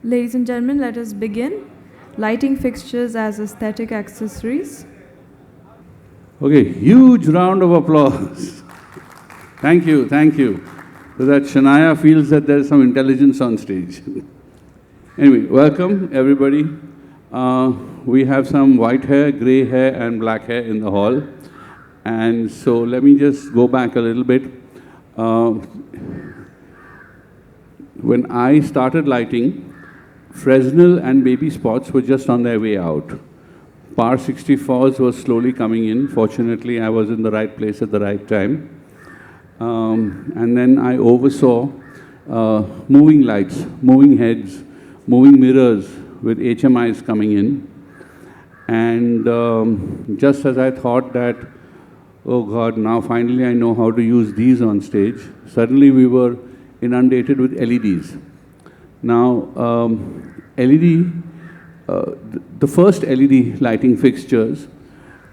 Ladies and gentlemen, let us begin. Lighting fixtures as aesthetic accessories. Okay, huge round of applause. Thank you, thank you. So that Shania feels that there's some intelligence on stage. Anyway, welcome everybody. We have some white hair, gray hair, and black hair in the hall. And so let me just go back a little bit. When I started lighting, Fresnel and baby spots were just on their way out. Par 64s was slowly coming in. Fortunately, I was in the right place at the right time. And then I oversaw moving lights, moving heads, moving mirrors with HMIs coming in. And just as I thought that, oh God, now finally I know how to use these on stage, suddenly we were inundated with LEDs. Now, LED, the first LED lighting fixtures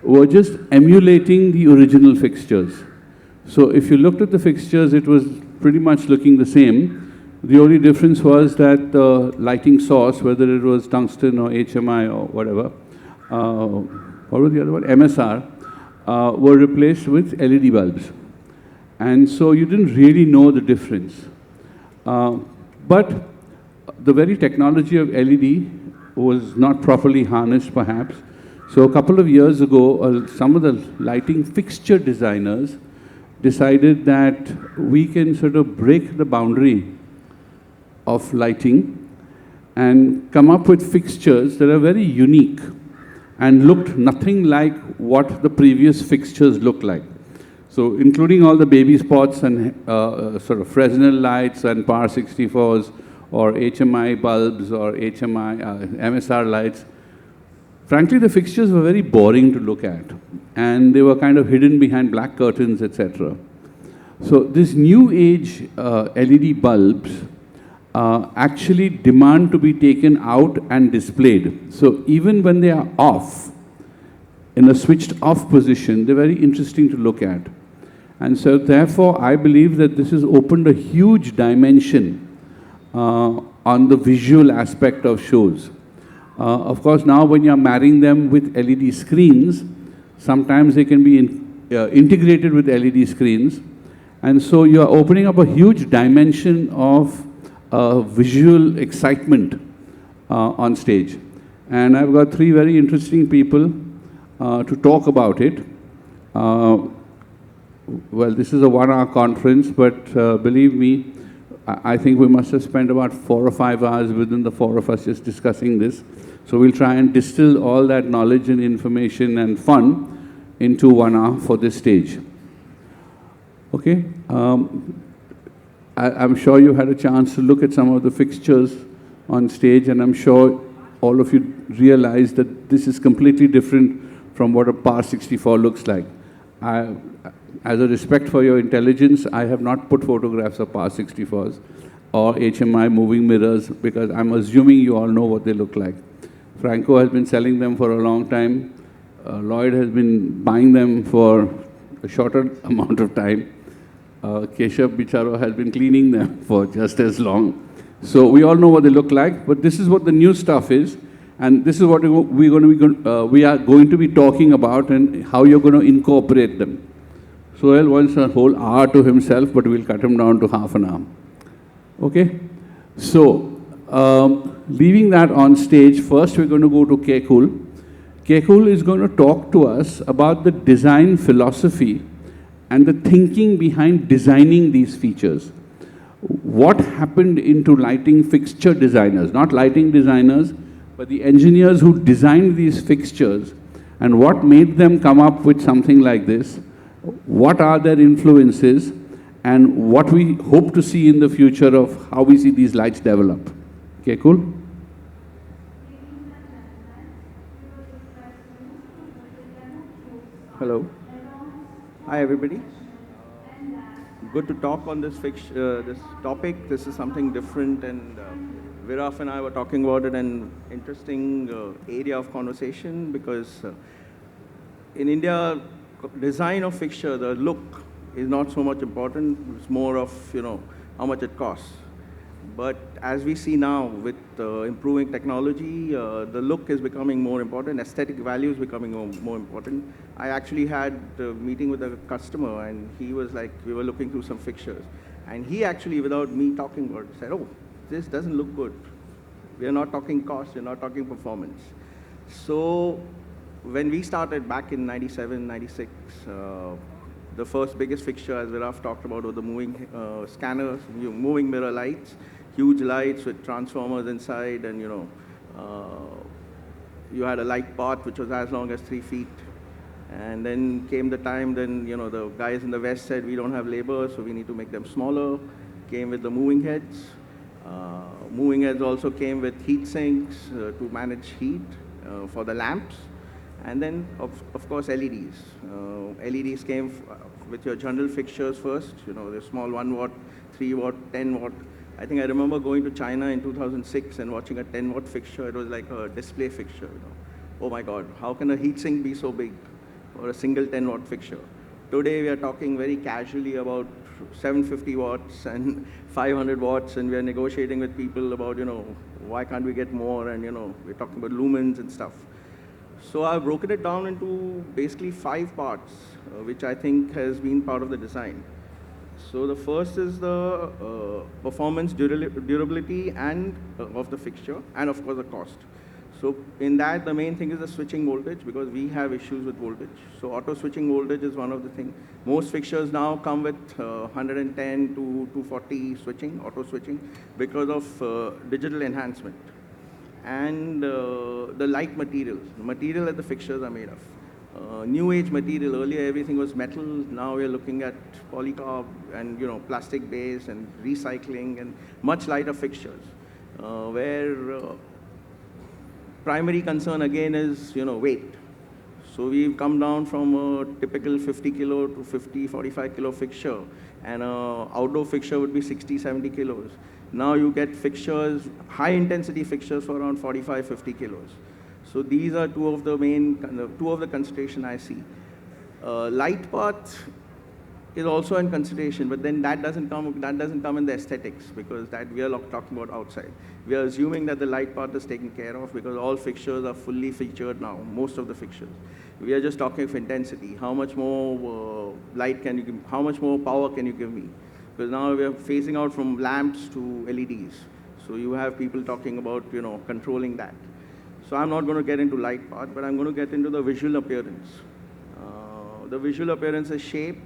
were just emulating the original fixtures. So if you looked at the fixtures, it was pretty much looking the same. The only difference was that the lighting source, whether it was tungsten or HMI or whatever, what was the other one? MSR, were replaced with LED bulbs. And so you didn't really know the difference. But the very technology of LED was not properly harnessed, perhaps. So a couple of years ago, some of the lighting fixture designers decided that we can sort of break the boundary of lighting and come up with fixtures that are very unique and looked nothing like what the previous fixtures looked like. So including all the baby spots and sort of Fresnel lights and Par 64s or HMI bulbs or HMI, MSR lights. Frankly, the fixtures were very boring to look at, and they were kind of hidden behind black curtains, etc. So this new age LED bulbs actually demand to be taken out and displayed. So even when they are off, in a switched off position, they're very interesting to look at. And so therefore, I believe that this has opened a huge dimension on the visual aspect of shows. Of course, now when you're marrying them with LED screens, sometimes they can be integrated with LED screens. And so you're opening up a huge dimension of visual excitement on stage. And I've got three very interesting people to talk about it. Well, this is a 1-hour conference, but believe me, I think we must have spent about 4 or 5 hours within the four of us just discussing this. So we'll try and distill all that knowledge and information and fun into 1 hour for this stage. Okay? I'm sure you had a chance to look at some of the fixtures on stage, and I'm sure all of you realize that this is completely different from what a Par 64 looks like. As a respect for your intelligence, I have not put photographs of Par 64s or HMI moving mirrors because I'm assuming you all know what they look like. Franco has been selling them for a long time. Lloyd has been buying them for a shorter amount of time. Keshav Bicharo has been cleaning them for just as long. So we all know what they look like, but this is what the new stuff is, and this is what we are going to be talking about and how you're going to incorporate them. Sohail wants a whole hour to himself, but we'll cut him down to half an hour. Okay? So, leaving that on stage, first we're going to go to Kekul. Kekul is going to talk to us about the design philosophy and the thinking behind designing these features. What happened into lighting fixture designers, not lighting designers, but the engineers who designed these fixtures, and what made them come up with something like this. What are their influences, and what we hope to see in the future of how we see these lights develop. Okay, cool? Hello. Hi, everybody. Good to talk on this topic. This is something different, and Viraf and I were talking about it, an interesting area of conversation, because in India, design of fixture, the look is not so much important. It's more of, how much it costs. But as we see now with improving technology, the look is becoming more important, aesthetic value is becoming more important. I actually had a meeting with a customer and he was like, we were looking through some fixtures. And he actually, without me talking about it, said, oh, this doesn't look good. We are not talking cost, we're not talking performance. So when we started back in 97, 96, the first biggest fixture, as Viraf talked about, were the moving scanners, moving mirror lights, huge lights with transformers inside, and you had a light path which was as long as 3 feet. And then came the time, then the guys in the West said, we don't have labor, so we need to make them smaller. Came with the moving heads. Moving heads also came with heat sinks to manage heat for the lamps. And then, of course, LEDs. LEDs came with your general fixtures first, the small 1 watt, 3 watt, 10 watt. I think I remember going to China in 2006 and watching a 10 watt fixture. It was like a display fixture. Oh my God, how can a heat sink be so big? Or a single 10 watt fixture. Today we are talking very casually about 750 watts and 500 watts, and we are negotiating with people about, why can't we get more, and we're talking about lumens and stuff. So I've broken it down into basically 5 parts, which I think has been part of the design. So the first is the performance, durability and of the fixture, and of course the cost. So in that, the main thing is the switching voltage, because we have issues with voltage. So auto switching voltage is one of the things. Most fixtures now come with 110 to 240 switching, auto switching, because of digital enhancement. And the light materials, the material that the fixtures are made of. New age material, earlier everything was metal, now we're looking at polycarb and plastic base and recycling and much lighter fixtures, where primary concern again is, weight. So we've come down from a typical 50 kilo to 50, 45 kilo fixture, and an outdoor fixture would be 60, 70 kilos. Now you get fixtures, high intensity fixtures for around 45, 50 kilos. So these are two of the consideration I see. Light path is also in consideration, but then that doesn't come in the aesthetics, because that we are talking about outside. We are assuming that the light part is taken care of, because all fixtures are fully featured now, most of the fixtures. We are just talking of intensity. How much more light can you give, how much more power can you give me? Because now we are phasing out from lamps to LEDs. So you have people talking about, controlling that. So I'm not going to get into light part, but I'm going to get into the visual appearance. The visual appearance is shape,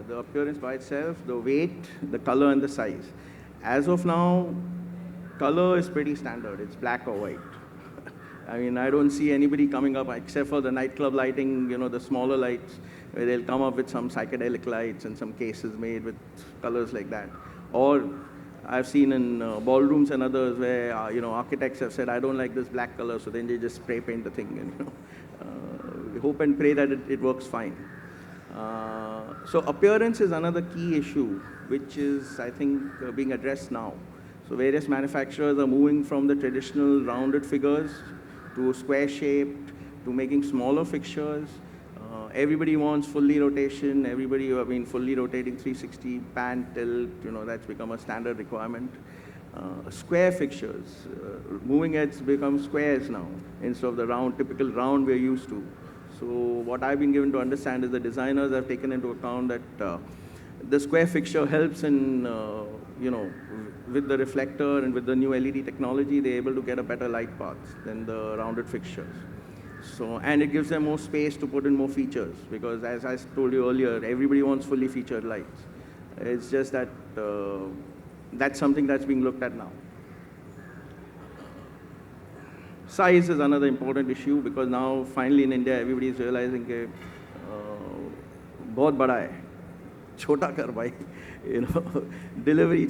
the appearance by itself, the weight, the color, and the size. As of now, color is pretty standard. It's black or white. I mean, I don't see anybody coming up, except for the nightclub lighting, the smaller lights, where they'll come up with some psychedelic lights and some cases made with colors like that. Or I've seen in ballrooms and others where, architects have said, I don't like this black color, so then they just spray paint the thing, and, we hope and pray that it works fine. So appearance is another key issue, which is, I think, being addressed now. So various manufacturers are moving from the traditional rounded figures to square shaped, to making smaller fixtures. Everybody wants fully rotation. Everybody, fully rotating 360, pan, tilt, that's become a standard requirement. Square fixtures, moving heads become squares now, instead of the typical round we're used to. So what I've been given to understand is the designers have taken into account that the square fixture helps in, with the reflector and with the new LED technology, they're able to get a better light path than the rounded fixtures. So, and it gives them more space to put in more features, because as I told you earlier, everybody wants fully featured lights. It's just that that's something that's being looked at now. Size is another important issue, because now finally in India everybody is realizing that बहुत बड़ा है, छोटा कर भाई, delivery.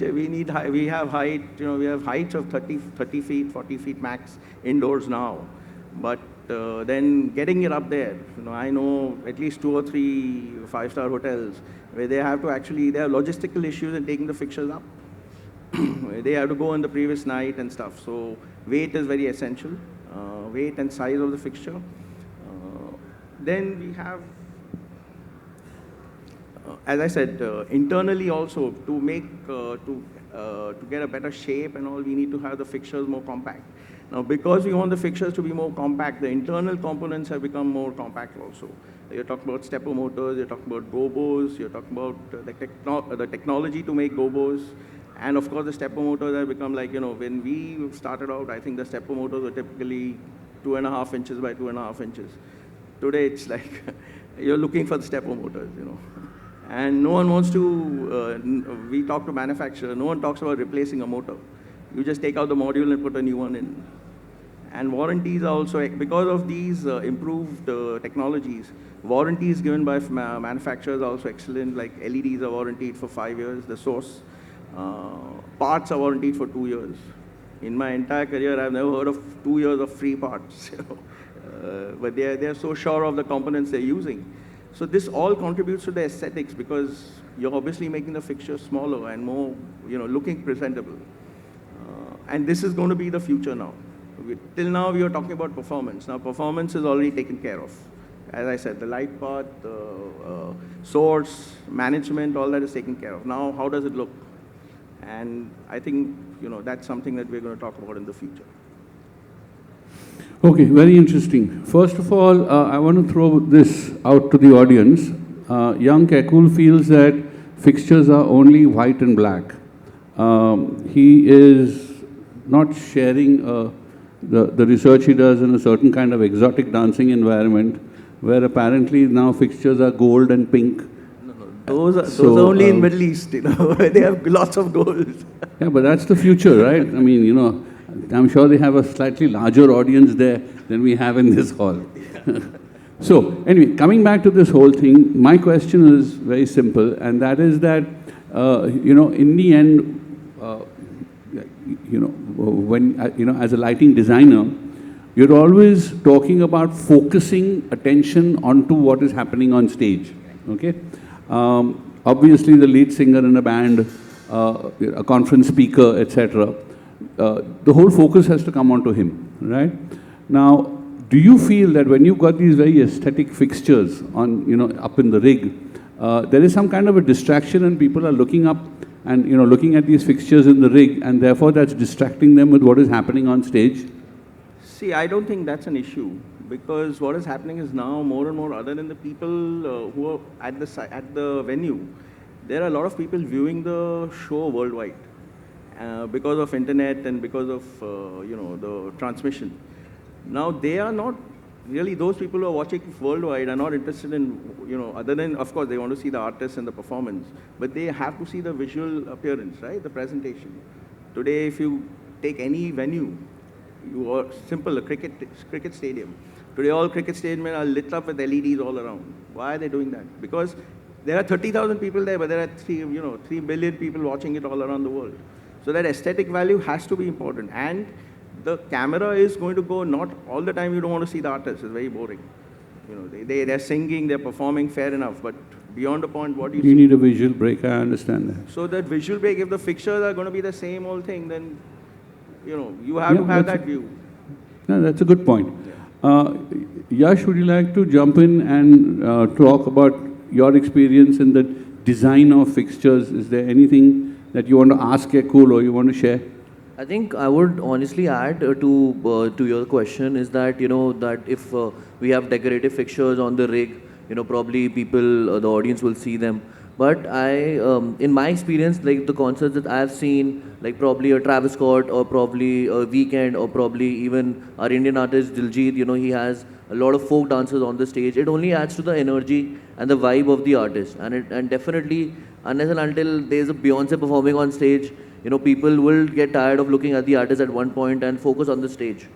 We have height, we have heights of 30 feet, 40 feet max indoors now, but then getting it up there, I know at least 2 or 3 5-star hotels where they have to actually, there are logistical issues in taking the fixtures up. They have to go on the previous night and stuff. So weight is very essential, weight and size of the fixture. Then we have as I said, internally also to get a better shape and all, we need to have the fixtures more compact. Now, because we want the fixtures to be more compact, the internal components have become more compact also. You're talking about stepper motors, you're talking about gobos, you're talking about the technology to make gobos, and of course the stepper motors have become like, when we started out, I think the stepper motors were typically 2.5 inches by 2.5 inches. Today it's like, you're looking for the stepper motors, And no one wants to, we talk to manufacturer, no one talks about replacing a motor. You just take out the module and put a new one in. And warranties are also, because of these improved technologies, warranties given by manufacturers are also excellent, like LEDs are warranted for 5 years, the source. Parts are warranted for 2 years. In my entire career, I've never heard of 2 years of free parts. But they're so sure of the components they're using. So this all contributes to the aesthetics because you're obviously making the fixture smaller and more, looking presentable. And this is going to be the future now. Till now, we were talking about performance. Now, performance is already taken care of. As I said, the light part, the source, management, all that is taken care of. Now, how does it look? And I think, that's something that we're going to talk about in the future. Okay, very interesting. First of all, I want to throw this out to the audience. Young Kekul feels that fixtures are only white and black. He is not sharing the research he does in a certain kind of exotic dancing environment, where apparently now fixtures are gold and pink. Those are only in Middle East, they have lots of gold. Yeah, but that's the future, right? I mean, I'm sure they have a slightly larger audience there than we have in this hall. So, anyway, coming back to this whole thing, my question is very simple, and that is that, in the end, when, as a lighting designer, you're always talking about focusing attention onto what is happening on stage, okay? Obviously, the lead singer in a band, a conference speaker, etc., the whole focus has to come onto him, right? Now, do you feel that when you've got these very aesthetic fixtures on, up in the rig, there is some kind of a distraction and people are looking up and, looking at these fixtures in the rig, and therefore that's distracting them with what is happening on stage? See, I don't think that's an issue, because what is happening is now more and more, other than the people who are at the venue, there are a lot of people viewing the show worldwide because of internet and because of, the transmission. Now, they are not really, those people who are watching worldwide are not interested in, other than, of course, they want to see the artist and the performance, but they have to see the visual appearance, right, the presentation. Today, if you take any venue, a cricket stadium. Today, all cricket stadiums are lit up with LEDs all around. Why are they doing that? Because there are 30,000 people there, but there are 3 billion people watching it all around the world. So that aesthetic value has to be important. And the camera is going to go, not all the time you don't want to see the artist, it's very boring. They're singing, they're performing, fair enough, but beyond a point, what do you see? You need a visual break, I understand that. So that visual break, if the fixtures are going to be the same old thing, then, you have to have that view. Yeah, that's a good point. Yash, would you like to jump in and talk about your experience in the design of fixtures? Is there anything that you want to ask Kekul or you want to share? I think I would honestly add to your question is that, that if we have decorative fixtures on the rig, probably people, the audience will see them. But in my experience, like the concerts that I've seen, like probably a Travis Scott or probably a Weekend or probably even our Indian artist Diljit, he has a lot of folk dancers on the stage. It only adds to the energy and the vibe of the artist. And definitely, unless and until there's a Beyonce performing on stage, people will get tired of looking at the artist at one point and focus on the stage.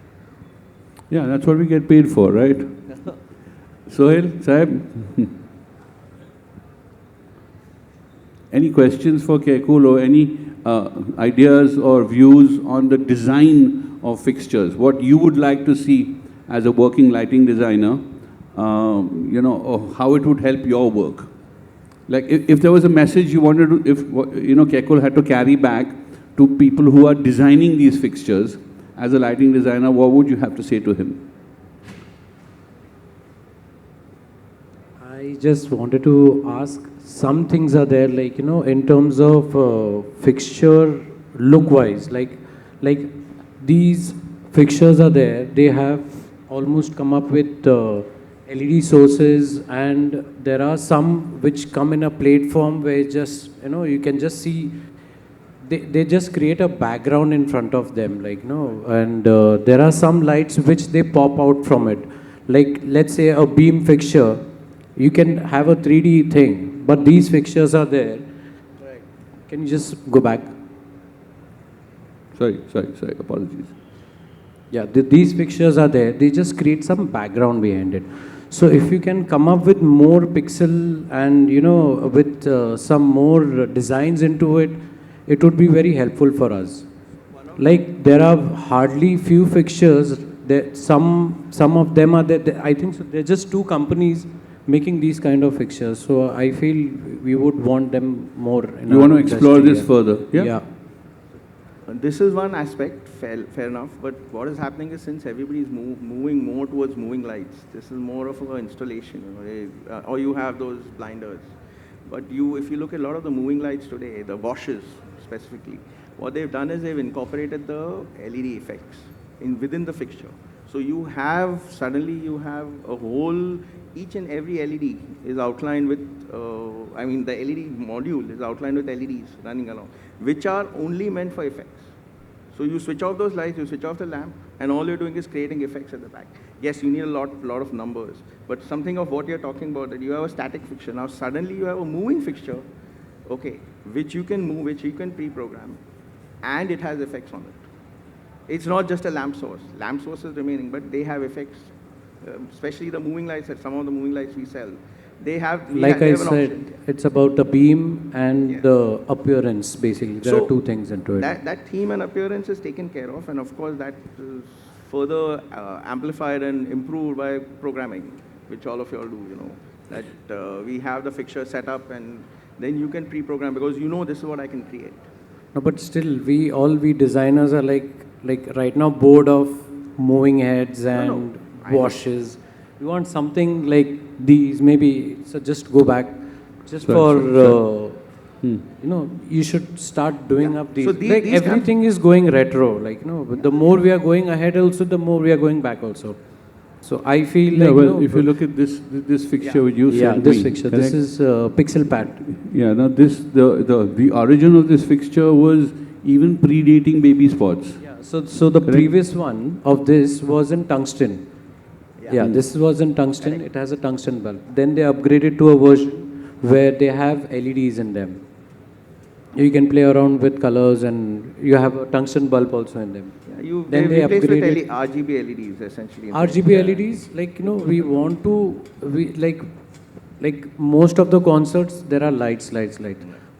Yeah, that's what we get paid for, right? Sohail, Sahib? Any questions for Kekul or any ideas or views on the design of fixtures? What you would like to see as a working lighting designer, or how it would help your work? Like if there was a message you wanted to, if Kekul had to carry back to people who are designing these fixtures, as a lighting designer, what would you have to say to him? I just wanted to ask, some things are there, like, in terms of fixture look-wise, like these fixtures are there, they have almost come up with LED sources, and there are some which come in a platform where just, you can just see, they just create a background in front of them, like, and there are some lights which they pop out from it. Like, let's say a beam fixture, you can have a 3D thing, but these fixtures are there. Right. Can you just go back? Sorry, apologies. Yeah, these fixtures are there. They just create some background behind it. So if you can come up with more pixel and, with some more designs into it, it would be very helpful for us. Like, there are hardly few fixtures. Some of them are there. I think so. They're just two companies making these kind of fixtures. So I feel we would want them more. You want to explore this further? Yeah. Yeah. This is one aspect, fair enough, but what is happening is, since everybody is moving more towards moving lights, this is more of an installation, or you have those blinders. But if you look at a lot of the moving lights today, the washes specifically, what they've done is they've incorporated the LED effects within the fixture. So suddenly you have a whole, each and every LED is outlined with, the LED module is outlined with LEDs running along, which are only meant for effects. So you switch off those lights, you switch off the lamp, and all you're doing is creating effects at the back. Yes, you need a lot of numbers, but something of what you're talking about, that you have a static fixture. Now suddenly you have a moving fixture, okay, which you can move, which you can pre-program, and it has effects on it. It's not just a lamp source. Lamp source is remaining, but they have effects, especially the moving lights, some of the moving lights we sell. They have, like I said, it's about the beam and the appearance, basically. There are two things into it. That theme and appearance is taken care of, and of course that is further amplified and improved by programming, which all of you all do, that we have the fixture set up, and then you can pre-program, because this is what I can create. No, but still, we designers are like right now bored of moving heads and washes. We want something like these, maybe. So just go back, just you should start doing up these. So these everything is going retro, but the more we are going ahead also, the more we are going back also. So I feel if you look at this fixture which you sent this fixture, correct? This is pixel pad. Yeah, now the origin of this fixture was even predating baby spots. Yeah, so the previous one of this was in tungsten. Yeah, this was in tungsten. Correct. It has a tungsten bulb. Then they upgraded to a version where they have LEDs in them. You can play around with colors, and you have a tungsten bulb also in them. Yeah, they replaced with RGB LEDs essentially. RGB LEDs, we want to, like most of the concerts, there are lights.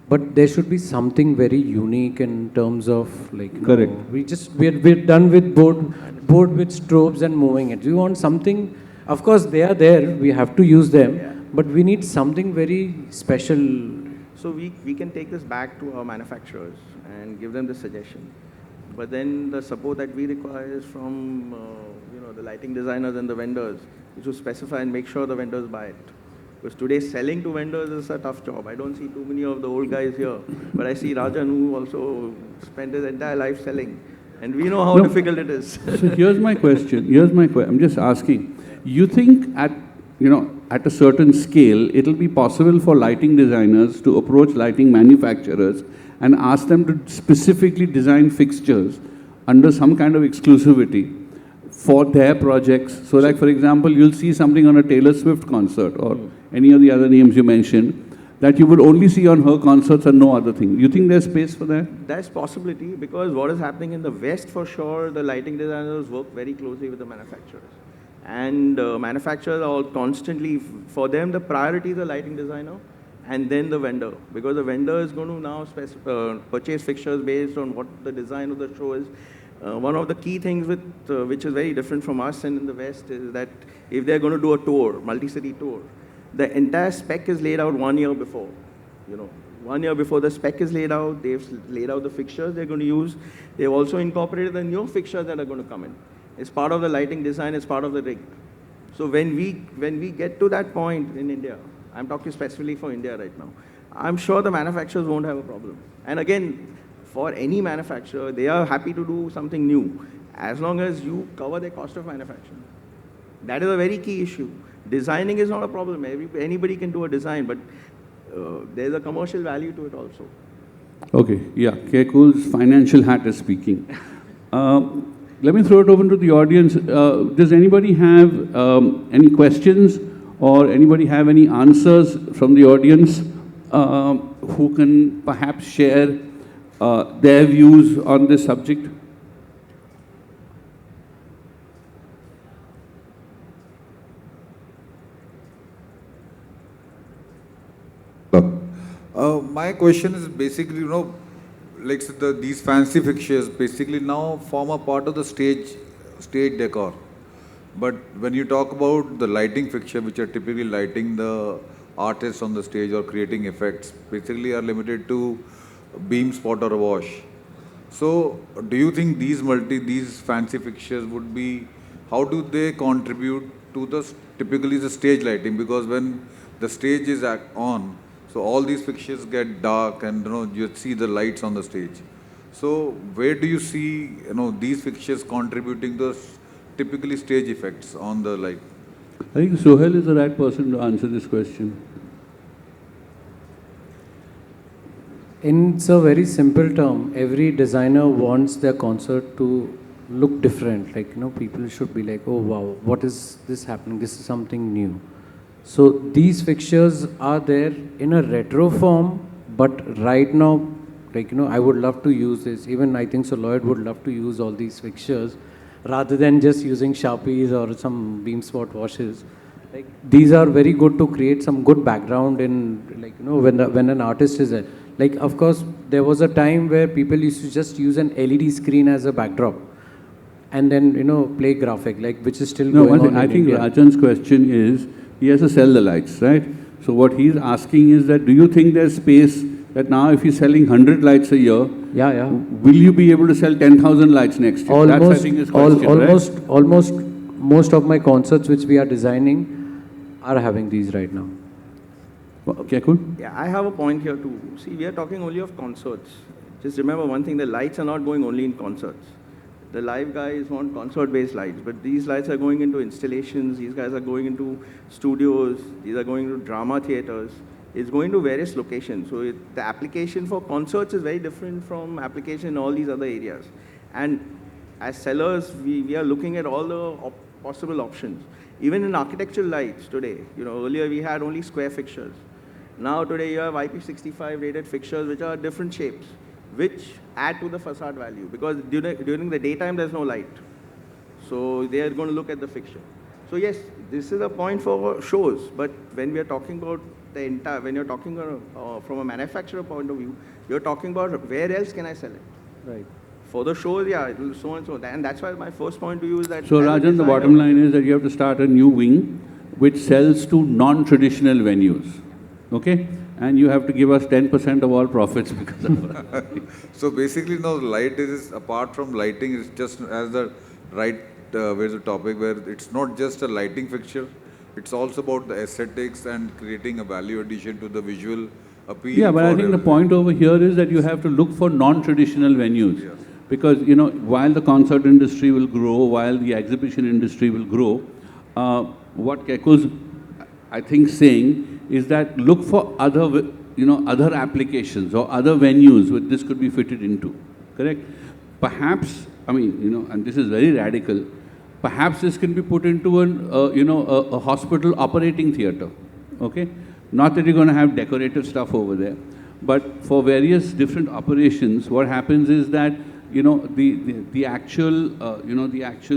But there should be something very unique in terms of correct. We're done with board with strobes and moving it. We want something. Of course, they are there. We have to use them, but we need something very special. So we can take this back to our manufacturers and give them the suggestion. But then the support that we require is from the lighting designers and the vendors, which will specify and make sure the vendors buy it. Because today selling to vendors is a tough job. I don't see too many of the old guys here, but I see Rajan, who also spent his entire life selling. And we know how difficult it is. So here's my question. I'm just asking. You think at a certain scale, it'll be possible for lighting designers to approach lighting manufacturers and ask them to specifically design fixtures under some kind of exclusivity for their projects? So like, for example, you'll see something on a Taylor Swift concert or any of the other names you mentioned that you will only see on her concerts and no other thing. You think there's space for that? There's possibility, because what is happening in the West, for sure, the lighting designers work very closely with the manufacturers. And manufacturers are all constantly, for them, the priority is the lighting designer and then the vendor. Because the vendor is going to now purchase fixtures based on what the design of the show is. One of the key things which is very different from us and in the West is that if they're going to do a tour, multi-city tour, the entire spec is laid out 1 year before. 1 year before the spec is laid out, they've laid out the fixtures they're going to use. They've also incorporated the new fixtures that are going to come in. It's part of the lighting design, it's part of the rig. So when we get to that point in India, I'm talking specifically for India right now. I'm sure the manufacturers won't have a problem. And again, for any manufacturer, they are happy to do something new, as long as you cover the cost of manufacturing. That is a very key issue. Designing is not a problem. Anybody can do a design, but there's a commercial value to it also. Okay, yeah, Kekul's financial hat is speaking. Let me throw it open to the audience. Does anybody have any questions or anybody have any answers from the audience who can perhaps share their views on this subject? My question is basically, like these fancy fixtures basically now form a part of the stage decor. But when you talk about the lighting fixture, which are typically lighting the artists on the stage or creating effects, basically are limited to beam, spot or a wash. So do you think these fancy fixtures would be, how do they contribute to typically the stage lighting? Because when the stage is on, so all these fixtures get dark and you see the lights on the stage. So where do you see these fixtures contributing to typically stage effects on the light? I think Sohail is the right person to answer this question. In a very simple term, every designer wants their concert to look different. Like, people should be like, oh wow, what is this happening? This is something new. So these fixtures are there in a retro form, but right now, I would love to use this. Even I think so Lloyd would love to use all these fixtures rather than just using Sharpies or some beam spot washes. Like, these are very good to create some good background in, when an artist is there. Like, of course, there was a time where people used to just use an LED screen as a backdrop and then, play graphic, which is still going on in I think India. Rajan's question is, he has to sell the lights, right? So what he's asking is that, do you think there's space that now if he's selling 100 lights a year, will you be able to sell 10,000 lights next year? Almost, that's, I think, his question, almost most of my concerts which we are designing are having these right now. Kekul? Yeah, I have a point here too. See, we are talking only of concerts. Just remember one thing, the lights are not going only in concerts. The live guys want concert-based lights, but these lights are going into installations, these guys are going into studios, these are going to drama theaters. It's going to various locations. So the application for concerts is very different from application in all these other areas. And as sellers, we are looking at all the possible options. Even in architectural lights today, earlier we had only square fixtures. Now today you have IP65 rated fixtures which are different shapes, which add to the facade value, because during the daytime there's no light. So they are going to look at the fixture. So yes, this is a point for shows, but when we are talking about when you're talking from a manufacturer point of view, you're talking about where else can I sell it? Right. For the shows, yeah, so and so. And that's why my first point to you is that... So Rajan, the bottom line is that you have to start a new wing which sells to non-traditional venues, okay? And you have to give us 10% of all profits because of that. So basically, light is, apart from lighting, it's just as the right where's the topic, where it's not just a lighting fixture, it's also about the aesthetics and creating a value addition to the visual appeal. Yeah, but I think the point over here is that you have to look for non-traditional venues. Yes. Because, while the concert industry will grow, while the exhibition industry will grow, what Kekul's, I think, saying is that look for other applications or other venues where this could be fitted into, correct? Perhaps, and this is very radical, perhaps this can be put into a hospital operating theater, okay? Not that you're going to have decorative stuff over there, but for various different operations, what happens is that, the actual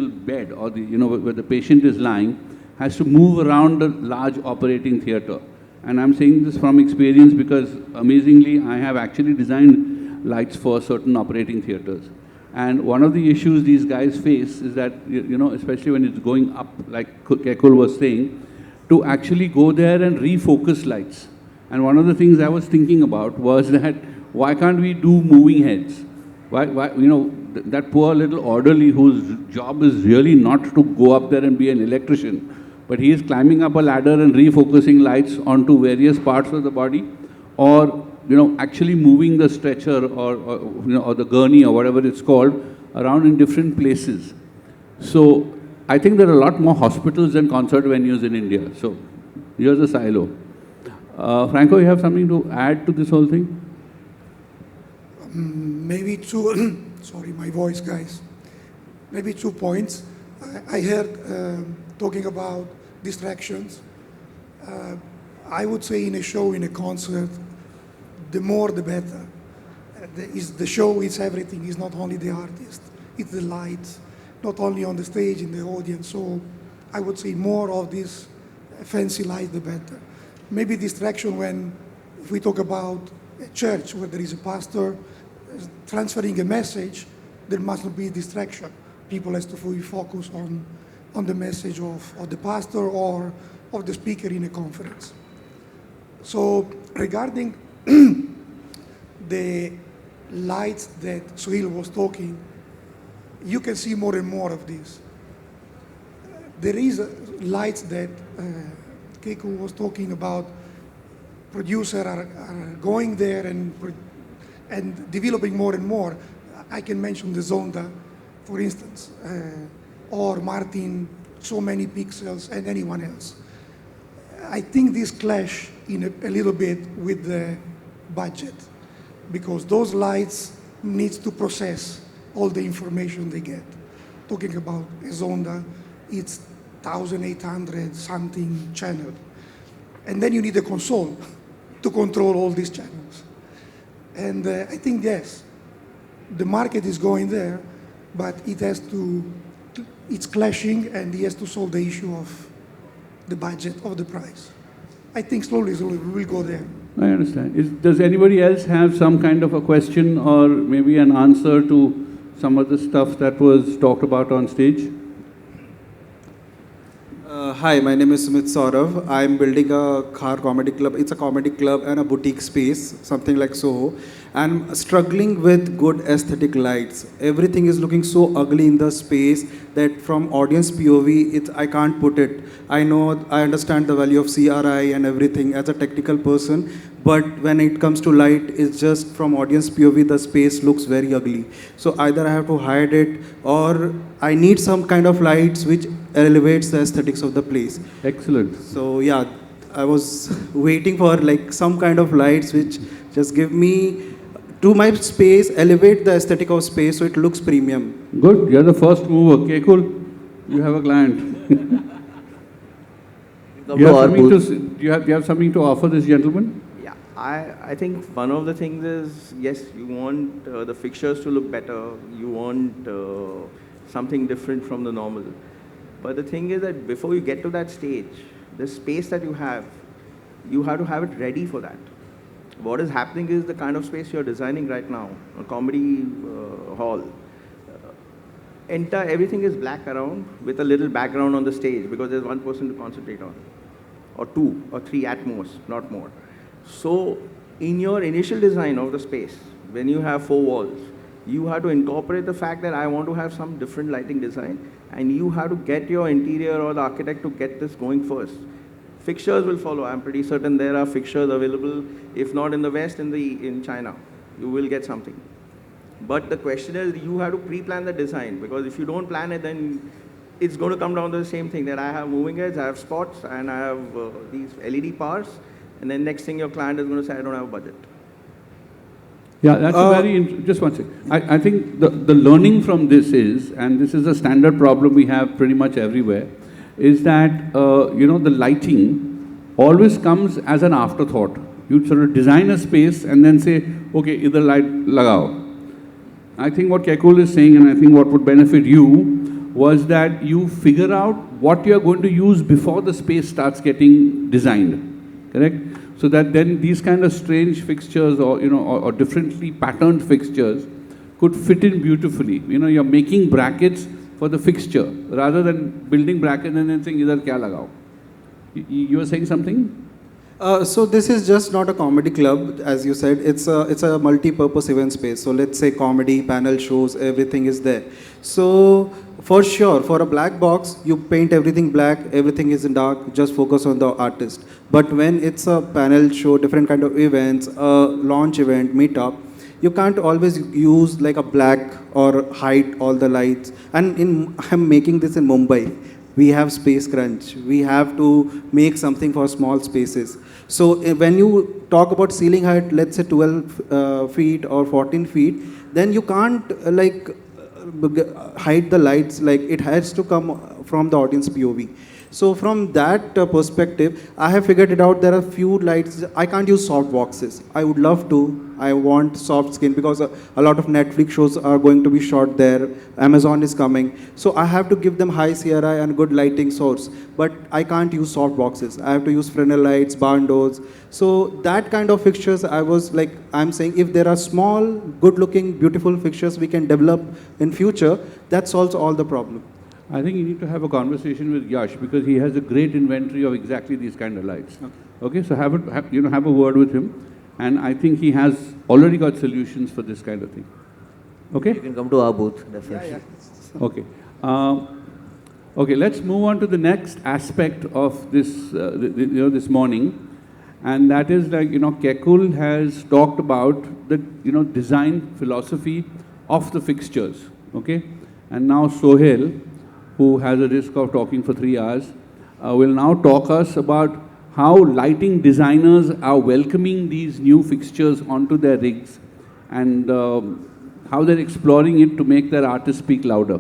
bed or where the patient is lying has to move around a large operating theater. And I'm saying this from experience because, amazingly, I have actually designed lights for certain operating theaters. And one of the issues these guys face is that, especially when it's going up, like Kekul was saying, to actually go there and refocus lights. And one of the things I was thinking about was that, why can't we do moving heads? Why that poor little orderly whose job is really not to go up there and be an electrician, but he is climbing up a ladder and refocusing lights onto various parts of the body, or actually moving the stretcher or the gurney or whatever it's called around in different places. So I think there are a lot more hospitals than concert venues in India. So here's a silo. Franco, you have something to add to this whole thing? Maybe two, sorry, my voice, guys. Maybe 2 points. I heard talking about distractions. I would say in a show, in a concert, the more the better. The show is everything. It's not only the artist, it's the lights, not only on the stage, in the audience. So I would say more of this fancy light, the better. Maybe distraction if we talk about a church where there is a pastor transferring a message, there must not be distraction. People have to fully focus on the message of the pastor or of the speaker in a conference. So regarding the lights that Sohail was talking, you can see more and more of this. There is lights that Kekul was talking about. Producers are going there and developing more and more. I can mention the Zonda, for instance, or Martin, so many pixels, and anyone else. I think this clash in a little bit with the budget, because those lights need to process all the information they get. Talking about a Zonda, it's 1,800 something channel. And then you need a console to control all these channels. And I think, yes, the market is going there, but it's clashing, and he has to solve the issue of the budget, of the price. I think slowly we will go there. I understand. Does anybody else have some kind of a question or maybe an answer to some of the stuff that was talked about on stage? Hi, my name is Sumit Saurav. I'm building a car comedy club. It's a comedy club and a boutique space, something like Soho. I'm struggling with good aesthetic lights. Everything is looking so ugly in the space that from audience POV, I can't put it. I understand the value of CRI and everything as a technical person, but when it comes to light, it's just from audience POV, the space looks very ugly. So either I have to hide it, or I need some kind of lights which elevates the aesthetics of the place. Excellent. So yeah, I was waiting for like some kind of lights which just give me to my space, elevate the aesthetic of space so it looks premium. Good, you're the first mover. Kekul, you have a client. Do you have something to offer this gentleman? Yeah, I think one of the things is, yes, you want the fixtures to look better. You want something different from the normal. But the thing is that before you get to that stage, the space that you have to have it ready for that. What is happening is the kind of space you're designing right now, a comedy hall. Everything is black around with a little background on the stage because there's one person to concentrate on, or 2 or 3 at most, not more. So in your initial design of the space, when you have 4 walls, you have to incorporate the fact that I want to have some different lighting design, and you have to get your interior or the architect to get this going first. Fixtures will follow. I'm pretty certain there are fixtures available, if not in the West, in China. You will get something. But the question is, you have to pre-plan the design, because if you don't plan it, then it's going to come down to the same thing, that I have moving edge, I have spots, and I have these LED powers, and then next thing your client is going to say, I don't have a budget. Yeah, that's a just one second. I think the learning from this is, and this is a standard problem we have pretty much everywhere, is that, the lighting always comes as an afterthought. You sort of design a space and then say, okay, either light lagao. I think what Kekul is saying, and I think what would benefit you, was that you figure out what you're going to use before the space starts getting designed, correct? So that then these kind of strange fixtures or differently patterned fixtures could fit in beautifully. You're making brackets for the fixture rather than building brackets and then saying, idhar kya lagao. You were saying something? So this is just not a comedy club, as you said. It's a multi-purpose event space. So let's say comedy, panel shows, everything is there. So for sure, for a black box, you paint everything black, everything is in dark. Just focus on the artist. But when it's a panel show, different kind of events, a launch event, meetup, you can't always use like a black or hide all the lights. And I'm making this in Mumbai. We have space crunch. We have to make something for small spaces. So when you talk about ceiling height, let's say 12 feet or 14 feet, then you can't hide the lights. Like it has to come from the audience POV. So from that perspective, I have figured it out. There are few lights. I can't use soft boxes. I would love to. I want soft skin because a lot of Netflix shows are going to be shot there. Amazon is coming. So I have to give them high CRI and good lighting source. But I can't use soft boxes. I have to use Fresnel lights, barn doors. So that kind of fixtures, I'm saying if there are small, good looking, beautiful fixtures we can develop in future, that solves all the problem. I think you need to have a conversation with Yash because he has a great inventory of exactly these kind of lights. Okay, so have a word with him, and I think he has already got solutions for this kind of thing. Okay. You can come to our booth, definitely. Yeah. Okay. Okay. Let's move on to the next aspect of this, this morning, and that is Kekul has talked about the design philosophy of the fixtures. Okay, and now Sohail, who has a risk of talking for 3 hours, will now talk us about how lighting designers are welcoming these new fixtures onto their rigs and how they're exploring it to make their artists speak louder.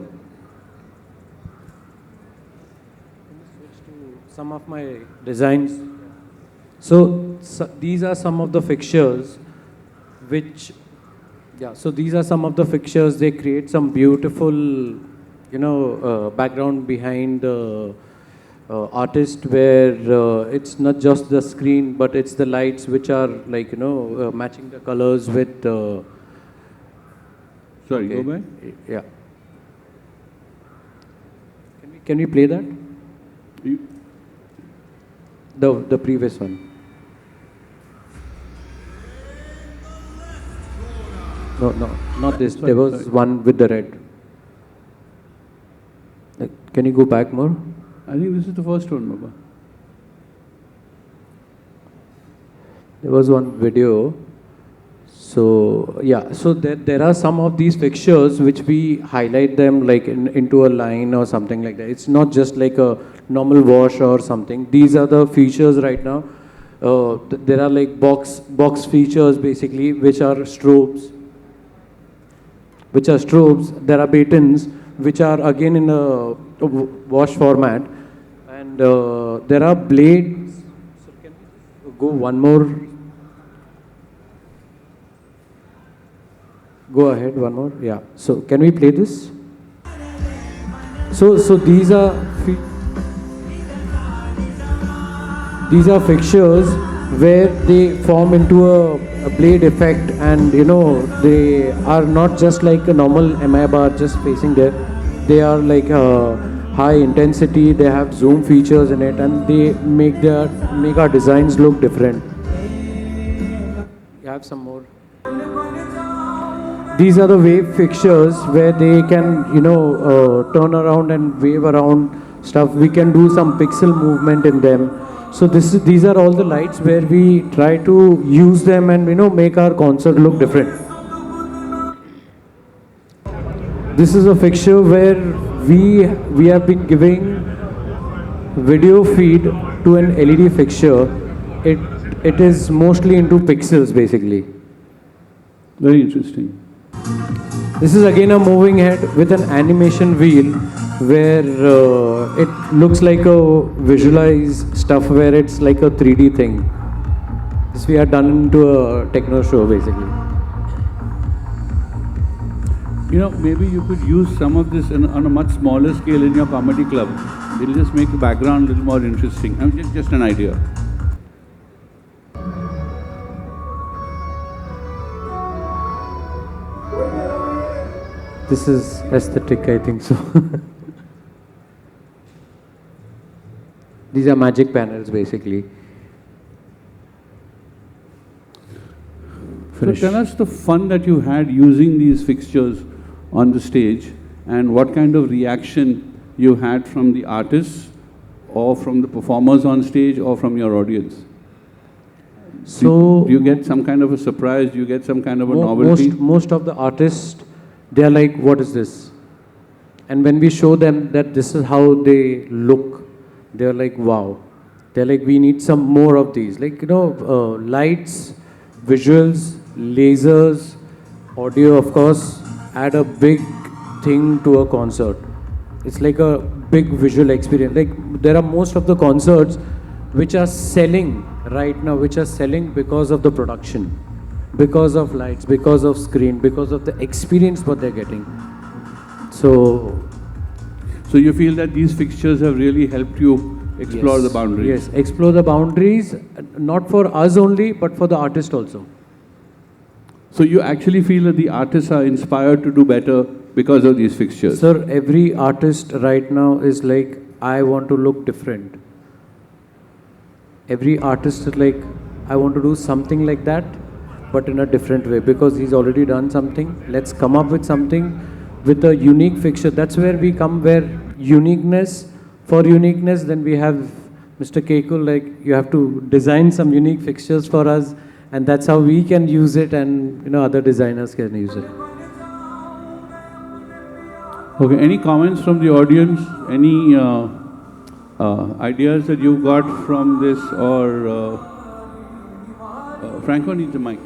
Some of my designs. So these are some of the fixtures which, these are some of the fixtures. They create some beautiful background behind the artist where it's not just the screen, but it's the lights which are matching the colors with. Sorry, go back. Yeah. Can we play that? The previous one. No, not this. There was one with the red. Can you go back more? I think this is the first one, Baba. There was one video. So there are some of these fixtures which we highlight them into a line or something like that. It's not just like a normal wash or something. These are the features right now. There are like box features basically, which are strobes. There are batons, which are again in a wash format, and there are blades. So can we go one more? Go ahead, one more. Yeah. So can we play this? So these are fixtures where they form into a blade effect, and they are not just like a normal MI bar just facing there. They are like high intensity. They have zoom features in it, and they make our designs look different. You have some more. These are the wave fixtures where they can turn around and wave around stuff. We can do some pixel movement in them. So these are all the lights where we try to use them and make our concert look different. This is a fixture where we have been giving video feed to an LED fixture. It is mostly into pixels basically. Very interesting. This is again a moving head with an animation wheel where it looks like a visualized stuff where it's like a 3D thing. This we have done into a techno show basically. Maybe you could use some of this on a much smaller scale in your comedy club. It'll just make the background a little more interesting. I mean, just an idea. This is aesthetic, I think so. These are magic panels basically. finish. So tell us the fun that you had using these fixtures on the stage and what kind of reaction you had from the artists or from the performers on stage or from your audience. So do you get some kind of a surprise? Do you get some kind of a novelty? Most of the artists, they are like, what is this? And when we show them that this is how they look, they're like, wow. They're like, we need some more of these. Like, lights, visuals, lasers, audio, of course, add a big thing to a concert. It's like a big visual experience. Like, there are most of the concerts which are selling right now, which are selling because of the production, because of lights, because of screen, because of the experience what they're getting. So you feel that these fixtures have really helped you explore the boundaries? Yes, explore the boundaries, not for us only, but for the artist also. So you actually feel that the artists are inspired to do better because of these fixtures? Sir, every artist right now is like, I want to look different. Every artist is like, I want to do something like that, but in a different way, because he's already done something. Let's come up with something with a unique fixture. That's where we come, where uniqueness, for uniqueness, then we have Mr. Kekul, like, you have to design some unique fixtures for us, and that's how we can use it, and other designers can use it. Okay, any comments from the audience? Any ideas that you got from this, or Franco needs a mic.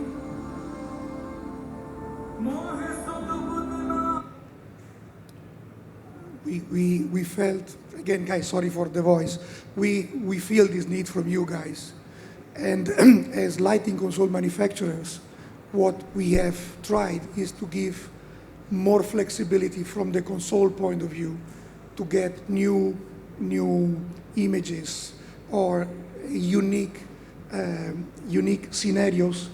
We felt, again, guys, sorry for the voice, we feel this need from you guys. And as lighting console manufacturers, what we have tried is to give more flexibility from the console point of view to get new images or unique scenarios.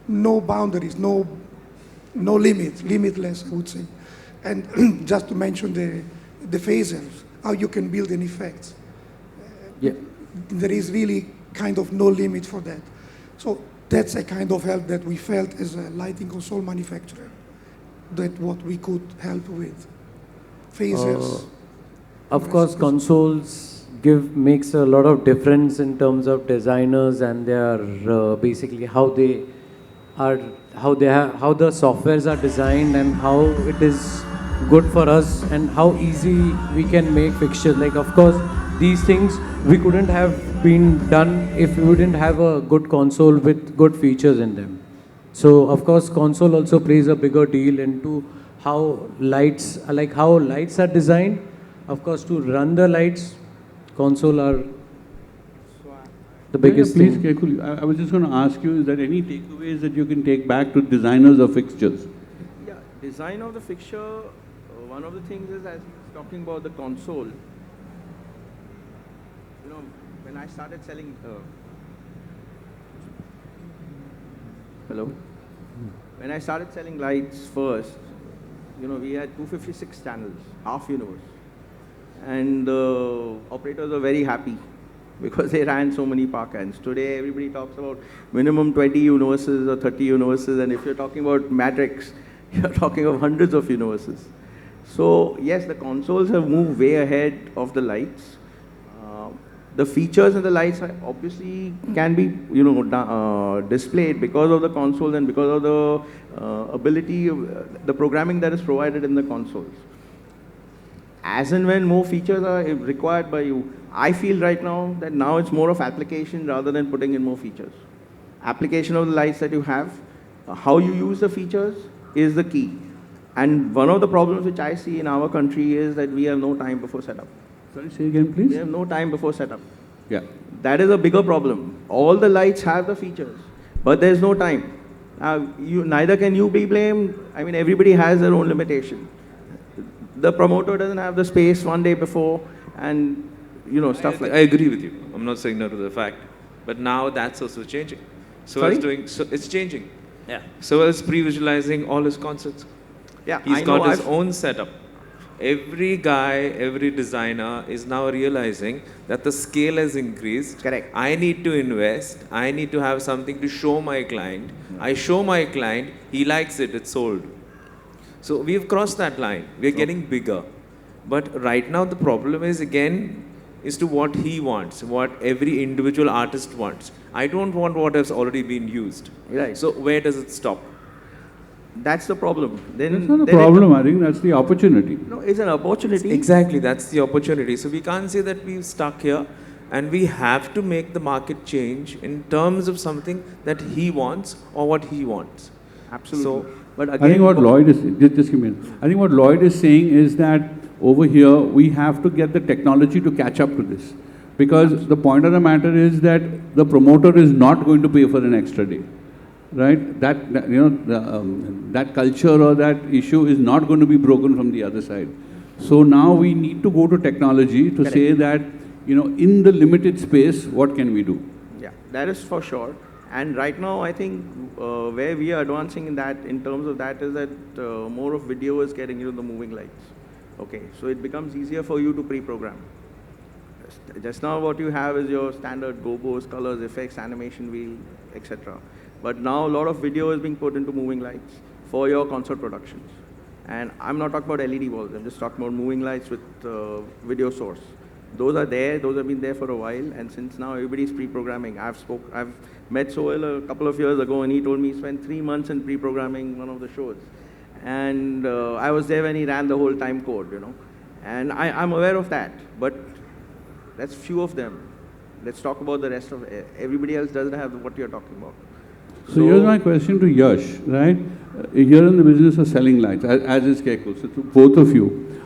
No boundaries, no limitless, I would say. And just to mention the phasers, how you can build an effect. Yeah. There is really kind of no limit for that. So that's a kind of help that we felt as a lighting console manufacturer, that what we could help with. Phasers. Of course, consoles makes a lot of difference in terms of designers and their basically how the softwares are designed and how it is good for us and how easy we can make fixtures. Like, of course, these things we couldn't have been done if we wouldn't have a good console with good features in them. So, of course, console also plays a bigger deal into how lights are designed. Of course, to run the lights, console are the biggest please, thing. Kekul, I was just going to ask you, is there any takeaways that you can take back to designers of fixtures? Yeah, design of the fixture, one of the things is, as he was talking about the console, when I started selling, when I started selling lights first, we had 256 channels, half universe. And the operators were very happy because they ran so many parkans. Today, everybody talks about minimum 20 universes or 30 universes, and if you're talking about Matrix, you're talking of hundreds of universes. So, yes, the consoles have moved way ahead of the lights. The features in the lights obviously can be, displayed because of the consoles and because of the ability of the programming that is provided in the consoles. As and when more features are required by you, I feel right now that now it's more of application rather than putting in more features. Application of the lights that you have, how you use the features is the key. And one of the problems which I see in our country is that we have no time before setup. Sorry, say again, please. We have no time before setup. Yeah. That is a bigger problem. All the lights have the features, but there's no time. Neither can you be blamed. I mean, everybody has their own limitation. The promoter doesn't have the space one day before, and stuff like that. I agree with you. I'm not saying no to the fact, but now that's also changing. So it's changing. Yeah. So it's pre-visualizing all his concerts. Yeah. He's got his own setup. every guy, every designer is now realizing that the scale has increased. Correct. I need to invest. I need to have something to show my client. I show my client, he likes it, it's sold. So we've crossed that line. We're getting bigger. But right now the problem is again, is to what he wants, what every individual artist wants. I don't want what has already been used. Right. So where does it stop? That's the problem. That's not a problem, I think that's the opportunity. No, it's an opportunity. Exactly, that's the opportunity. So we can't say that we're stuck here, and we have to make the market change in terms of something that he wants or what he wants. Absolutely. So, but again, I think what Lloyd is, just give me a minute. I think what Lloyd is saying is that over here, we have to get the technology to catch up to this. Because the point of the matter is that the promoter is not going to pay for an extra day. Right? That culture or that issue is not going to be broken from the other side. So now we need to go to technology to say that, in the limited space, what can we do? Yeah, that is for sure. And right now, I think where we are advancing in terms of that is that more of video is getting the moving lights. Okay, so it becomes easier for you to pre-program. Just now what you have is your standard gobos, colors, effects, animation wheel, etc. But now a lot of video is being put into moving lights for your concert productions. And I'm not talking about LED walls, I'm just talking about moving lights with video source. Those are there, those have been there for a while, and since now everybody's pre-programming. I've met Sohail a couple of years ago, and he told me he spent 3 months in pre-programming one of the shows. And I was there when he ran the whole time code, And I'm aware of that, but that's few of them. Let's talk about the rest of everybody else doesn't have what you're talking about. So here's my question to Yash, right? You're in the business of selling lights, as is Kekul. So to both of you,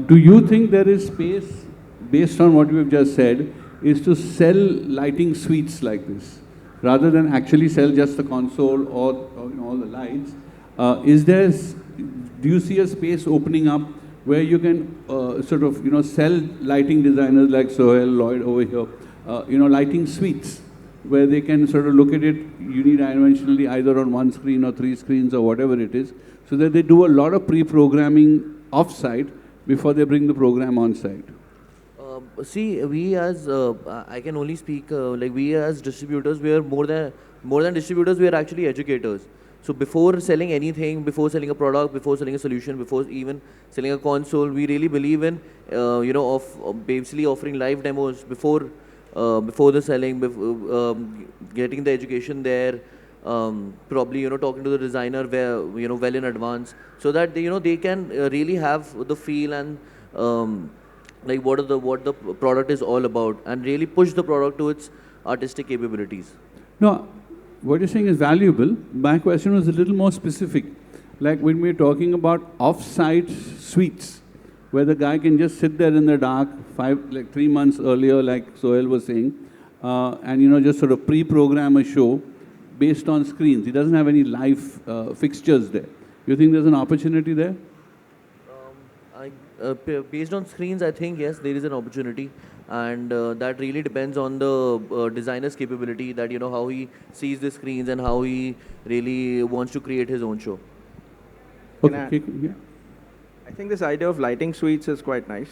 do you think there is space, based on what you've just said, is to sell lighting suites like this, rather than actually sell just the console or all the lights? Do you see a space opening up where you can sell lighting designers like Sohail, Lloyd over here, lighting suites, where they can sort of look at it unidimensionally either on one screen or 3 screens or whatever it is, so that they do a lot of pre-programming off-site before they bring the program on-site? See, we as, I can only speak, we as distributors, we are more than distributors, we are actually educators. So before selling anything, before selling a product, before selling a solution, before even selling a console, we really believe in, basically offering live demos before the selling, getting the education there, probably, talking to the designer well in advance, so that they can really have the feel and what the product is all about, and really push the product to its artistic capabilities. No, what you're saying is valuable. My question was a little more specific. Like when we're talking about off-site suites, where the guy can just sit there in the dark 3 months earlier, like Sohail was saying, and just sort of pre-program a show based on screens. He doesn't have any live fixtures there. You think there's an opportunity there? Based on screens, I think yes, there is an opportunity, and that really depends on the designer's capability, that how he sees the screens and how he really wants to create his own show. Okay. Yeah. I think this idea of lighting suites is quite nice.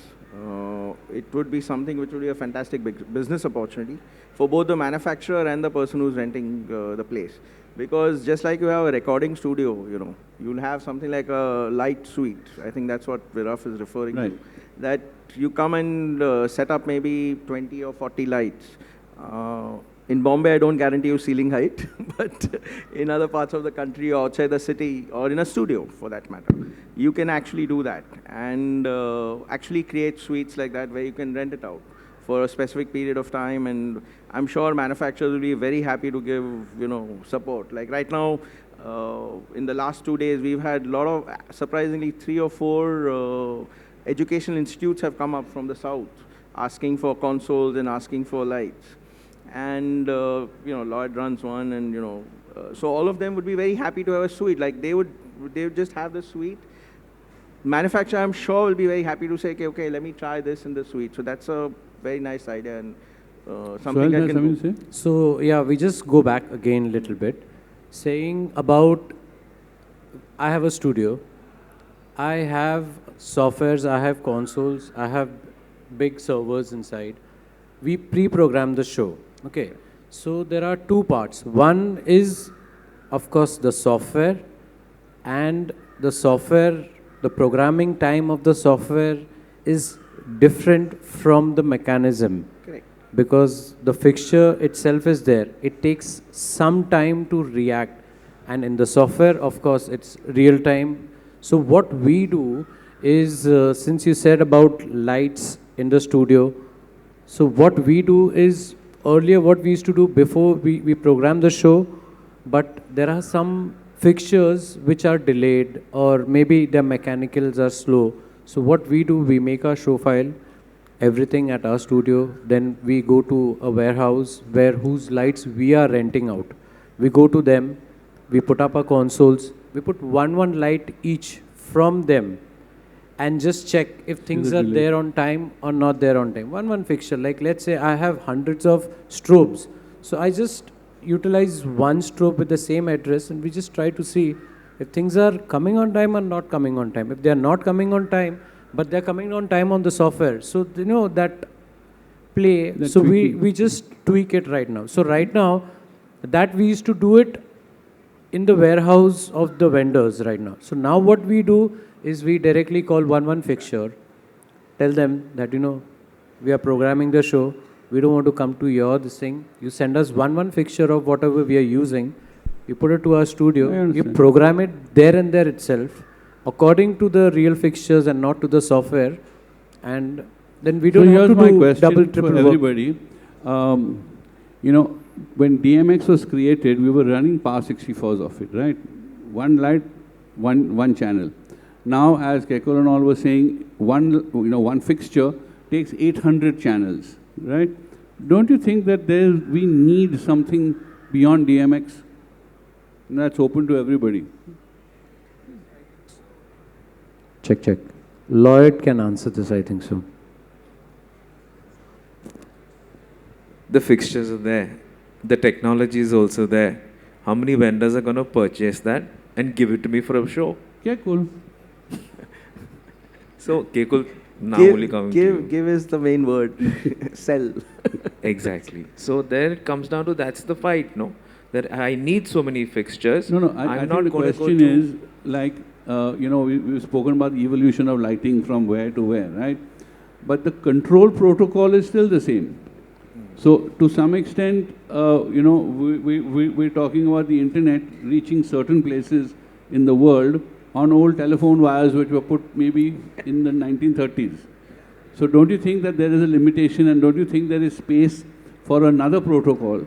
It would be something which would be a fantastic business opportunity for both the manufacturer and the person who's renting the place. Because just like you have a recording studio, you'll have something like a light suite. I think that's what Viraf is referring to. That you come and set up maybe 20 or 40 lights. In Bombay, I don't guarantee you ceiling height, but in other parts of the country or outside the city or in a studio for that matter, you can actually do that and actually create suites like that where you can rent it out for a specific period of time, and I'm sure manufacturers will be very happy to give, support. Like right now, in the last 2 days, we've had a lot of, surprisingly, 3 or 4 educational institutes have come up from the south asking for consoles and asking for lights. And, Lloyd runs one, and, so all of them would be very happy to have a suite. Like they would just have the suite. Manufacturer, I'm sure, will be very happy to say, okay, let me try this in the suite. So that's a very nice idea, and something that can say? So yeah, we just go back again a little bit, saying about, I have a studio, I have softwares, I have consoles, I have big servers inside. We pre-program the show. Okay. So there are two parts. One is, of course, the software, and the software, the programming time of the software is different from the mechanism. Correct. Because the fixture itself is there. It takes some time to react. And in the software, of course, it's real time. So what we do is, since you said about lights in the studio, so what we do is, earlier what we used to do before we program the show, but there are some fixtures which are delayed, or maybe their mechanicals are slow. So what we do, we make our show file, everything at our studio, then we go to a warehouse whose lights we are renting out. We go to them, we put up our consoles, we put one light each from them, and just check if things are there on time or not there on time. One fixture, like let's say I have hundreds of strobes. So I just utilize one strobe with the same address, and we just try to see if things are coming on time or not coming on time. If they are not coming on time, but they're coming on time on the software. So, you know, that play, That so tweaking. we just tweak it right now. So right now, that we used to do it in the warehouse of the vendors right now. So now what we do is we directly call one fixture, tell them that, you know, we are programming the show, we don't want to come to your this thing. You send us one fixture of whatever we are using, you put it to our I studio, you understand. program it there and there itself, according to the real fixtures and not to the software, and then we don't So have here's to my do question double, for triple work. everybody. You know, when DMX was created, we were running Power 64s of it, right? One light, one channel. Now, as Kekul and all were saying, one fixture takes 800 channels, right? Don't you think that we need something beyond DMX? That's open to everybody. Check. Lloyd can answer this, I think so. The fixtures are there. The technology is also there. How many vendors are going to purchase that and give it to me for a show? Kekul. So, Kekul, now only coming to you. Give is the main word. Sell. Exactly. So there it comes down to, that's the fight, no? That I need so many fixtures. No, I think the question is, like, we've spoken about the evolution of lighting from where to where, right? But the control protocol is still the same. So to some extent, we're talking about the internet reaching certain places in the world on old telephone wires which were put maybe in the 1930s. So don't you think that there is a limitation, and don't you think there is space for another protocol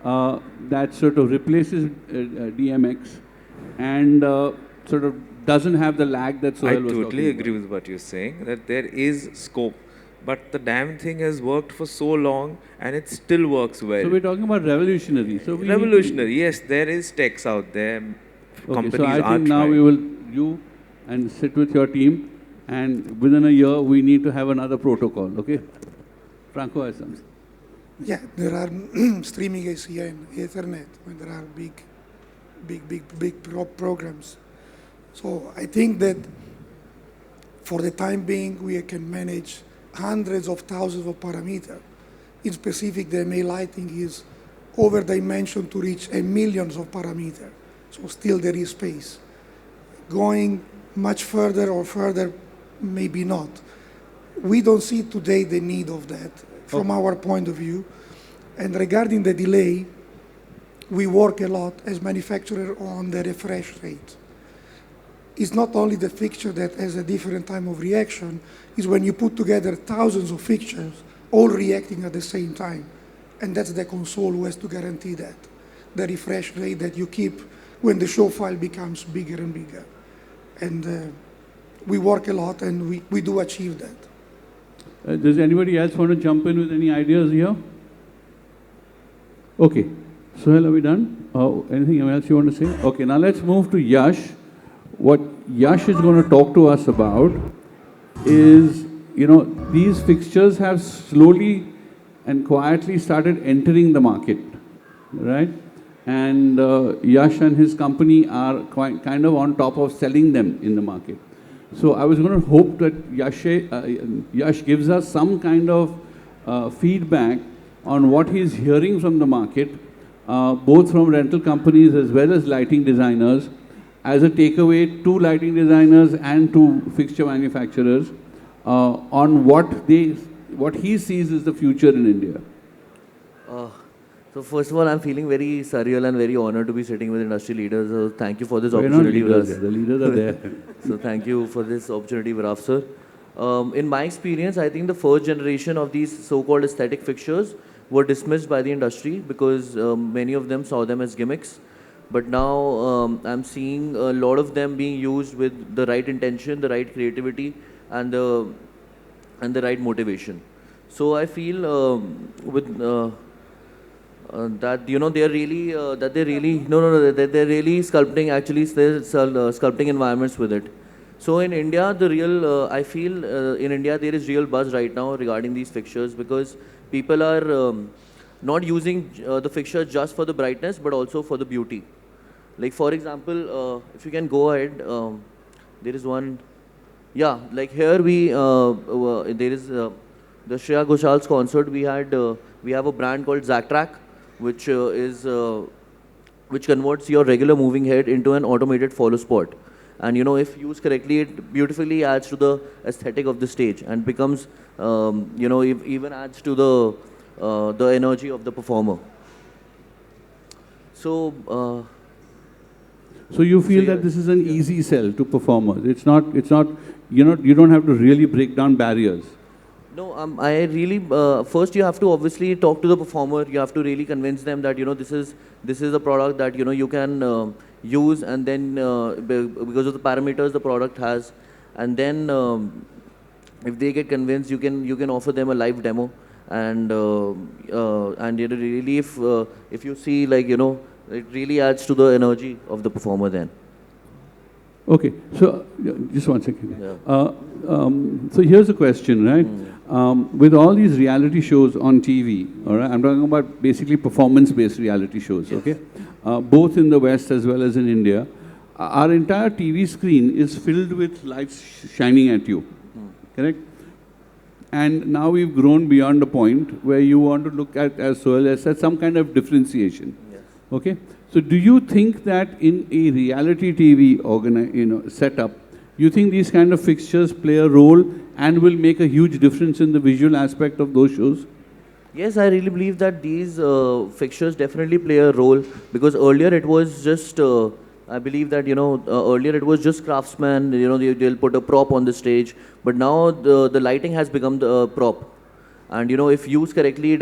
that sort of replaces DMX and sort of doesn't have the lag that Sohail was talking about? I totally agree with what you're saying, that there is scope. But the damn thing has worked for so long and it still works well. So we're talking about revolutionary. So Revolutionary, yes, there is techs out there. Companies so I are think now trying. you and sit with your team, and within a year we need to have another protocol, okay? Franco has something. Yeah, there are streaming ACN, Ethernet, when there are big programs. So I think that for the time being, we can manage hundreds of thousands of parameters. In specific, the MA lighting is over-dimensioned to reach millions of parameters. So still there is space. Going much further or further, maybe not. We don't see today the need of that from our point of view. And regarding the delay, we work a lot as manufacturer on the refresh rate. It's not only the fixture that has a different time of reaction, it's when you put together thousands of fixtures all reacting at the same time. And that's the console who has to guarantee that. The refresh rate that you keep when the show file becomes bigger and bigger. And we work a lot, and we do achieve that. Does anybody else want to jump in with any ideas here? Okay. Sohail, are we done? Anything else you want to say? Okay, now let's move to Yash. What Yash is going to talk to us about is, these fixtures have slowly and quietly started entering the market, right? And Yash and his company are kind of on top of selling them in the market. So I was going to hope that Yash gives us some kind of feedback on what he's hearing from the market, both from rental companies as well as lighting designers, as a takeaway to lighting designers and to fixture manufacturers, on what he sees is the future in India. So first of all, I'm feeling very surreal and very honored to be sitting with industry leaders. So thank you for this We're opportunity. not leaders, the leaders are there. So thank you for this opportunity, Viraf sir. In my experience, I think the first generation of these so-called aesthetic fixtures were dismissed by the industry because many of them saw them as gimmicks. But now I'm seeing a lot of them being used with the right intention, the right creativity, and the right motivation. So I feel that they're really they're really sculpting, actually they're sculpting environments with it. So in India, I feel in India there is real buzz right now regarding these fixtures, because people are not using the fixture just for the brightness but also for the beauty. Like for example, if you can go ahead, there is one. Yeah, like here there is the Shreya Ghoshal's concert. We have a brand called Zactrack, which converts your regular moving head into an automated follow spot. And if used correctly, it beautifully adds to the aesthetic of the stage and becomes, even adds to the energy of the performer. So. So you feel that this is an easy sell to performers. It's not. You don't have to really break down barriers. No, I really, first you have to obviously talk to the performer. You have to really convince them that, this is a product that, you can use, and then because of the parameters the product has, and then if they get convinced, you can offer them a live demo, and really if you see, like, it really adds to the energy of the performer then. Okay, so just 1 second. Yeah. So here's a question, right? With all these reality shows on TV, all right, I'm talking about basically performance-based reality shows, yes. Okay? Both in the West as well as in India, our entire TV screen is filled with lights shining at you, correct? And now we've grown beyond a point where you want to look at, as Sohail has said, some kind of differentiation. Yes. Okay? So do you think that in a reality TV setup, you think these kind of fixtures play a role and will make a huge difference in the visual aspect of those shows? Yes, I really believe that these fixtures definitely play a role, because earlier it was just, I believe that, earlier it was just craftsmen, they'll put a prop on the stage, but now the lighting has become the prop. And, if used correctly,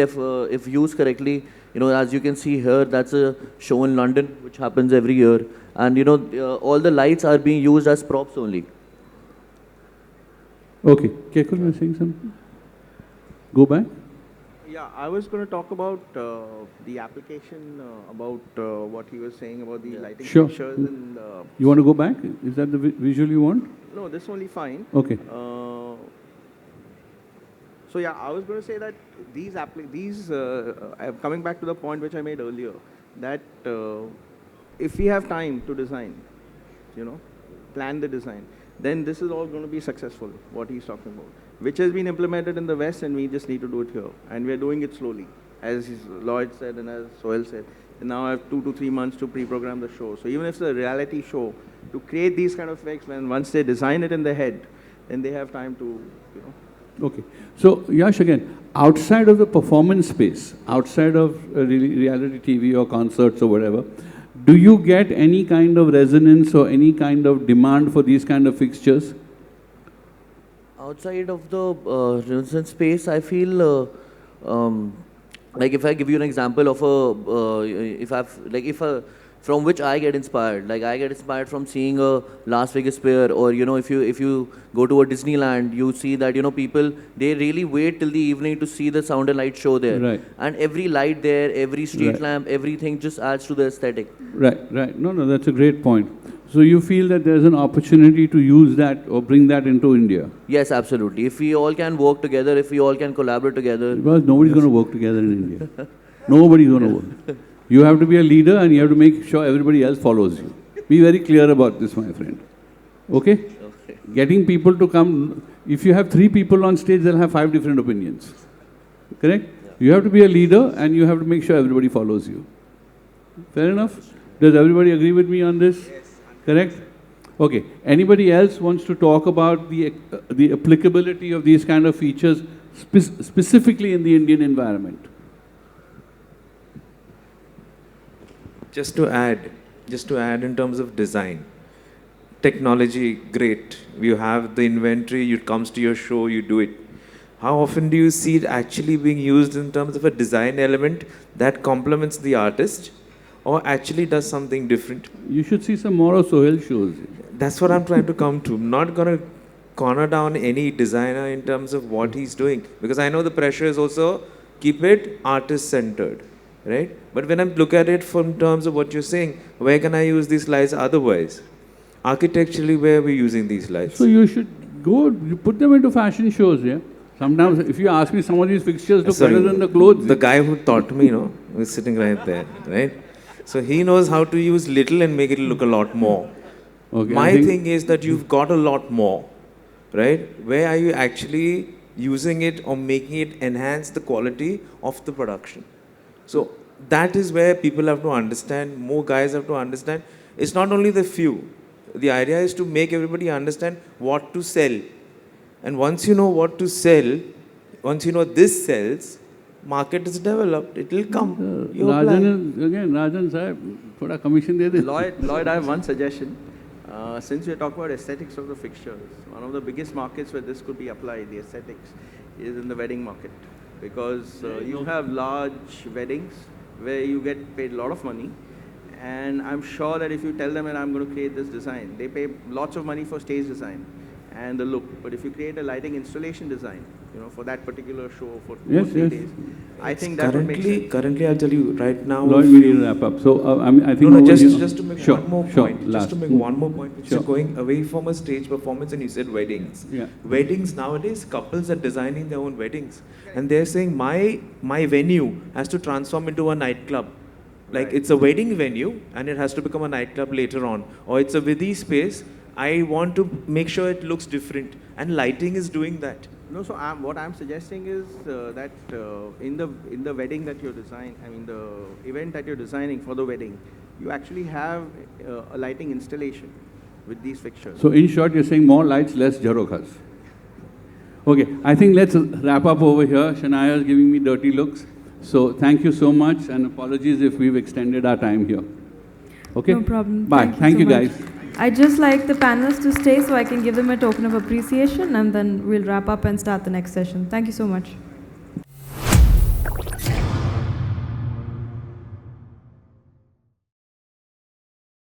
as you can see here, that's a show in London, which happens every year. And, all the lights are being used as props only. Okay. Kekul, you were saying something? Go back. Yeah, I was going to talk about the application, about what he was saying about the lighting fixtures. And, you want to go back? Is that the visual you want? No, this is only fine. Okay. So yeah, I was going to say that coming back to the point which I made earlier, that if we have time to design, plan the design, then this is all going to be successful, what he's talking about, which has been implemented in the West, and we just need to do it here. And we're doing it slowly, as Lloyd said and as Sohail said. And now I have 2 to 3 months to pre-program the show. So even if it's a reality show, to create these kind of effects, once they design it in their head, then they have time to, Okay. So, Yash, again, outside of the performance space, outside of reality TV or concerts or whatever, do you get any kind of resonance or any kind of demand for these kind of fixtures? Outside of the resonance space, I feel like if I give you an example of from which I get inspired. Like I get inspired from seeing a Las Vegas fair, or if you go to a Disneyland, you see that people, they really wait till the evening to see the sound and light show there. Right. And every light there, every street lamp, everything just adds to the aesthetic. Right. No, that's a great point. So you feel that there's an opportunity to use that or bring that into India? Yes, absolutely. If we all can work together, if we all can collaborate together. Because nobody's going to work together in India. Nobody's going to work. You have to be a leader and you have to make sure everybody else follows you. Be very clear about this, my friend. Okay? Okay. getting people to come, if you have 3 people on stage, they'll have 5 different opinions. Correct? Yeah. You have to be a leader and you have to make sure everybody follows you. Fair enough? Does everybody agree with me on this? Yes. Correct? Okay. Anybody else wants to talk about the applicability of these kind of features specifically in the Indian environment? Just to add in terms of design, technology, great. You have the inventory, it comes to your show, you do it. How often do you see it actually being used in terms of a design element that complements the artist or actually does something different? You should see some more of Sohail shows. That's what I'm trying to come to. I'm not going to corner down any designer in terms of what he's doing, because I know the pressure is also keep it artist-centered, right? But when I look at it from terms of what you're saying, where can I use these lights otherwise? Architecturally, where are we using these lights? So you should go, you put them into fashion shows, yeah? Sometimes, if you ask me, some of these fixtures look better than the clothes. The guy who taught me, was sitting right there, right? So he knows how to use little and make it look a lot more. Okay, my thing is that you've got a lot more, right? Where are you actually using it or making it enhance the quality of the production? So that is where people have to understand, more guys have to understand. It's not only the few. The idea is to make everybody understand what to sell. And once you know what to sell, once you know this sells, market is developed, it will come. Rajan sahib, thoda commission de de. Lloyd, I have one suggestion. Since we're talking about aesthetics of the fixtures, one of the biggest markets where this could be applied, the aesthetics, is in the wedding market. Because you have large weddings where you get paid a lot of money. And I'm sure that if you tell them that I'm going to create this design, they pay lots of money for stage design and the look. But if you create a lighting installation design, for that particular show for 2 or 3 days, I think that would make sense. Currently, I'll tell you right now. Lloyd, we need to wrap up. So I think just to make one more point. Just to make one more point. Which is going away from a stage performance, and you said weddings. Yeah. Weddings nowadays, couples are designing their own weddings, and they're saying my venue has to transform into a nightclub. Like it's a wedding venue and it has to become a nightclub later on. Or it's a Vidhi space. I want to make sure it looks different. And lighting is doing that. No, so what I'm suggesting is that in the wedding that you're designing, the event that you're designing for the wedding, you actually have a lighting installation with these fixtures. So in short, you're saying more lights, less jarokas. Okay, I think let's wrap up over here. Shania is giving me dirty looks. So thank you so much, and apologies if we've extended our time here. Okay? No problem. Bye. Thank you guys. I'd just like the panelists to stay so I can give them a token of appreciation, and then we'll wrap up and start the next session. Thank you so much.